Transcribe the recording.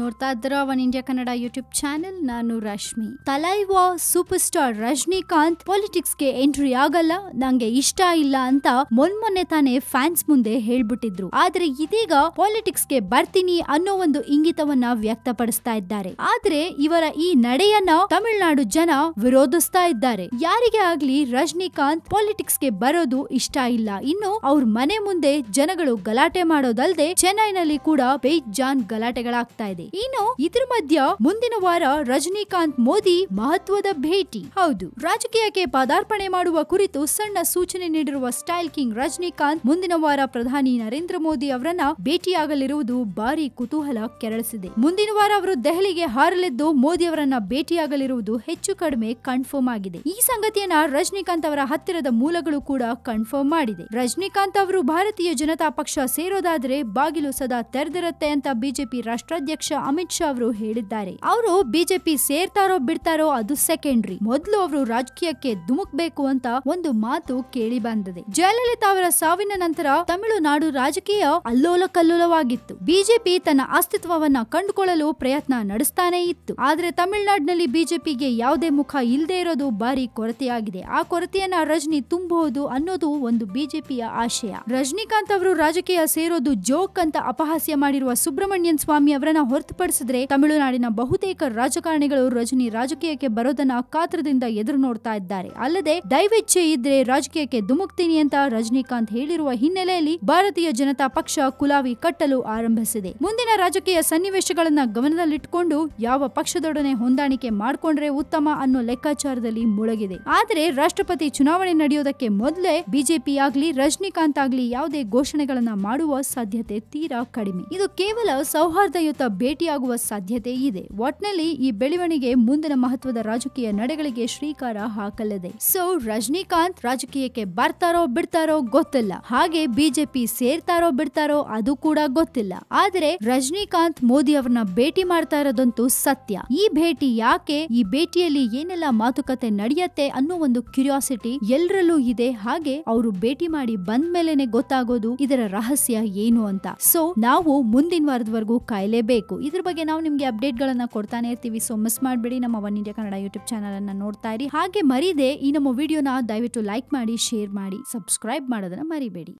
ನೋಡ್ತಾ ಇದ್ದೀರಾ One India Kannada YouTube channel. ನಾನು Rashmi. Thalaiva super star Rajinikanth politics ಗೆ ಎಂಟ್ರಿ ಆಗಲ್ಲ, ನಂಗೆ ಇಷ್ಟ ಇಲ್ಲ ಅಂತ ಮೊನ್ನೆ ತಾನೇ ಫ್ಯಾನ್ಸ್ ಮುಂದೆ ಹೇಳ್ಬಿಟ್ಟಿದ್ರು. ಆದ್ರೆ ಇದೀಗ ಪಾಲಿಟಿಕ್ಸ್ ಗೆ ಬರ್ತೀನಿ ಅನ್ನೋ ಒಂದು ಇಂಗಿತವನ್ನ ವ್ಯಕ್ತಪಡಿಸ್ತಾ ಇದ್ದಾರೆ. ಆದ್ರೆ ಇವರ ಈ ನಡೆಯನ್ನ ತಮಿಳುನಾಡು ಜನ ವಿರೋಧಿಸ್ತಾ ಇದ್ದಾರೆ. ಯಾರಿಗೆ ಆಗ್ಲಿ ರಜನಿಕಾಂತ್ ಪಾಲಿಟಿಕ್ಸ್ ಗೆ ಬರೋದು ಇಷ್ಟ ಇಲ್ಲ. ಇನ್ನು ಅವ್ರ ಮನೆ ಮುಂದೆ ಜನಗಳು ಗಲಾಟೆ ಮಾಡೋದಲ್ದೆ ಚೆನ್ನೈನಲ್ಲಿ ಕೂಡ ಬೇಜಾನ್ ಗಲಾಟೆಗಳಾಗ್ತಾ ಇದೆ. ಇನ್ನು ಇದ್ರ ಮಧ್ಯ ಮುಂದಿನ ವಾರ ರಜನಿಕಾಂತ್ ಮೋದಿ ಮಹತ್ವದ ಭೇಟಿ. ಹೌದು, ರಾಜಕೀಯಕ್ಕೆ ಪದಾರ್ಪಣೆ ಮಾಡುವ ಕುರಿತು ಸಣ್ಣ ಸೂಚನೆ ನೀಡಿರುವ ಸ್ಟೈಲ್ ಕಿಂಗ್ ರಜನಿಕಾಂತ್ ಮುಂದಿನ ವಾರ ಪ್ರಧಾನಿ ನರೇಂದ್ರ ಮೋದಿ ಅವರನ್ನ ಭೇಟಿಯಾಗಲಿರುವುದು ಭಾರಿ ಕುತೂಹಲ ಕೆರಳಿಸಿದೆ. ಮುಂದಿನ ವಾರ ಅವರು ದೆಹಲಿಗೆ ಹಾರಲಿದ್ದು ಮೋದಿ ಅವರನ್ನ ಭೇಟಿಯಾಗಲಿರುವುದು ಹೆಚ್ಚು ಕಡಿಮೆ ಕನ್ಫರ್ಮ್ ಆಗಿದೆ. ಈ ಸಂಗತಿಯನ್ನ ರಜನಿಕಾಂತ್ ಅವರ ಹತ್ತಿರದ ಮೂಲಗಳು ಕೂಡ ಕನ್ಫರ್ಮ್ ಮಾಡಿದೆ. ರಜನಿಕಾಂತ್ ಅವರು ಭಾರತೀಯ ಜನತಾ ಪಕ್ಷ ಸೇರೋದಾದ್ರೆ ಬಾಗಿಲು ಸದಾ ತೆರೆದಿರುತ್ತೆ ಅಂತ ಬಿಜೆಪಿ ರಾಷ್ಟ್ರಾಧ್ಯಕ್ಷ ಅಮಿತ್ ಶಾ ಅವರು ಹೇಳಿದ್ದಾರೆ. ಅವರು ಬಿಜೆಪಿ ಸೇರ್ತಾರೋ ಬಿಡ್ತಾರೋ ಅದು ಸೆಕೆಂಡ್ರಿ, ಮೊದಲು ಅವರು ರಾಜಕೀಯಕ್ಕೆ ಧುಮುಕ್ಬೇಕು ಅಂತ ಒಂದು ಮಾತು ಕೇಳಿ ಬಂದಿದೆ. ಜಯಲಲಿತಾ ಅವರ ಸಾವಿನ ನಂತರ ತಮಿಳುನಾಡು ರಾಜಕೀಯ ಅಲ್ಲೋಲ ಕಲ್ಲೋಲವಾಗಿತ್ತು. ಬಿಜೆಪಿ ತನ್ನ ಅಸ್ತಿತ್ವವನ್ನ ಕಂಡುಕೊಳ್ಳಲು ಪ್ರಯತ್ನ ನಡೆಸ್ತಾನೆ ಇತ್ತು. ಆದ್ರೆ ತಮಿಳುನಾಡಿನಲ್ಲಿ ಬಿಜೆಪಿಗೆ ಯಾವುದೇ ಮುಖ ಇಲ್ಲದೆ ಇರೋದು ಭಾರಿ ಕೊರತೆಯಾಗಿದೆ. ಆ ಕೊರತೆಯನ್ನ ರಜನಿ ತುಂಬಬಹುದು ಅನ್ನೋದು ಒಂದು ಬಿಜೆಪಿಯ ಆಶಯ. ರಜನಿಕಾಂತ್ ಅವರು ರಾಜಕೀಯ ಸೇರೋದು ಜೋಕ್ ಅಂತ ಅಪಹಾಸ್ಯ ಮಾಡಿರುವ ಸುಬ್ರಹ್ಮಣ್ಯನ್ ಸ್ವಾಮಿ ಅವರನ್ನ ಹೊರತುಪಡಿಸಿದ್ರೆ ತಮಿಳುನಾಡಿನ ಬಹುತೇಕ ರಾಜಕಾರಣಿಗಳು ರಜನಿ ರಾಜಕೀಯಕ್ಕೆ ಬರೋದನ್ನ ಕಾತ್ರದಿಂದ ಎದುರು ನೋಡ್ತಾ ಇದ್ದಾರೆ. ಅಲ್ಲದೆ ದೈವೇಚ್ಛೆ ಇದ್ರೆ ರಾಜಕೀಯಕ್ಕೆ ಧುಮುಕ್ತೀನಿ ಅಂತ ರಜನಿಕಾಂತ್ ಹೇಳಿರುವ ಹಿನ್ನೆಲೆಯಲ್ಲಿ ಭಾರತೀಯ ಜನತಾ ಪಕ್ಷ ಕುಲಾವಿ ಕಟ್ಟಲು ಆರಂಭಿಸಿದೆ. ಮುಂದಿನ ರಾಜಕೀಯ ಸನ್ನಿವೇಶಗಳನ್ನ ಗಮನದಲ್ಲಿಟ್ಟುಕೊಂಡು ಯಾವ ಪಕ್ಷದೊಡನೆ ಹೊಂದಾಣಿಕೆ ಮಾಡ್ಕೊಂಡ್ರೆ ಉತ್ತಮ ಅನ್ನೋ ಲೆಕ್ಕಾಚಾರದಲ್ಲಿ ಮುಳುಗಿದೆ. ಆದ್ರೆ ರಾಷ್ಟ್ರಪತಿ ಚುನಾವಣೆ ನಡೆಯೋದಕ್ಕೆ ಮೊದಲೇ ಬಿಜೆಪಿ ಆಗ್ಲಿ ರಜನಿಕಾಂತ್ ಆಗ್ಲಿ ಯಾವುದೇ ಘೋಷಣೆಗಳನ್ನ ಮಾಡುವ ಸಾಧ್ಯತೆ ತೀರಾ ಕಡಿಮೆ. ಇದು ಕೇವಲ ಸೌಹಾರ್ದಯುತ ಭೇಟಿಯಾಗುವ ಸಾಧ್ಯತೆ ಇದೆ. ಒಟ್ನಲ್ಲಿ ಈ ಬೆಳವಣಿಗೆ ಮುಂದಿನ ಮಹತ್ವದ ರಾಜಕೀಯ ನಡೆಗಳಿಗೆ ಶ್ರೀಕಾರ ಹಾಕಲಿದೆ. ಸೊ ರಜನಿಕಾಂತ್ ರಾಜಕೀಯಕ್ಕೆ ಬರ್ತಾರೋ ಬಿಡ್ತಾರೋ ಗೊತ್ತಿಲ್ಲ, ಹಾಗೆ ಬಿಜೆಪಿ ಸೇರ್ತಾರೋ ಬಿಡ್ತಾರೋ ಅದು ಕೂಡ ಗೊತ್ತಿಲ್ಲ. ಆದ್ರೆ ರಜನಿಕಾಂತ್ ಮೋದಿ ಅವ್ರನ್ನ ಭೇಟಿ ಮಾಡ್ತಾ ಇರೋದಂತೂ ಸತ್ಯ. ಈ ಭೇಟಿ ಯಾಕೆ, ಈ ಭೇಟಿಯಲ್ಲಿ ಏನೆಲ್ಲ ಮಾತುಕತೆ ನಡೆಯುತ್ತೆ ಅನ್ನೋ ಒಂದು ಕ್ಯೂರಿಯಾಸಿಟಿ ಎಲ್ಲರಲ್ಲೂ ಇದೆ. ಹಾಗೆ ಅವರು ಭೇಟಿ ಮಾಡಿ ಬಂದ ಮೇಲೆನೆ ಗೊತ್ತಾಗೋದು ಇದರ ರಹಸ್ಯ ಏನು ಅಂತ. ಸೊ ನಾವು ಮುಂದಿನ ವಾರದವರೆಗೂ ಕಾಯಲೇಬೇಕು. ಇದ್ರ ಬಗ್ಗೆ ನಾವು ನಿಮ್ಗೆ ಅಪ್ಡೇಟ್ ಗಳನ್ನ ಕೊಡ್ತಾನೆ ಇರ್ತೀವಿ. ಸೊ ಮಿಸ್ ಮಾಡಬೇಡಿ, ನಮ್ಮ one India Kannada YouTube channel ಅನ್ನ ನೋಡ್ತಾ ಇರಿ. ಹಾಗೆ ಮರೀದೆ ಈ ನಮ್ಮ ವಿಡಿಯೋನ ದಯವಿಟ್ಟು ಲೈಕ್ ಮಾಡಿ, ಶೇರ್ ಮಾಡಿ, ಸಬ್ಸ್ಕ್ರೈಬ್ ಮಾಡೋದನ್ನ ಮರಿಬೇಡಿ.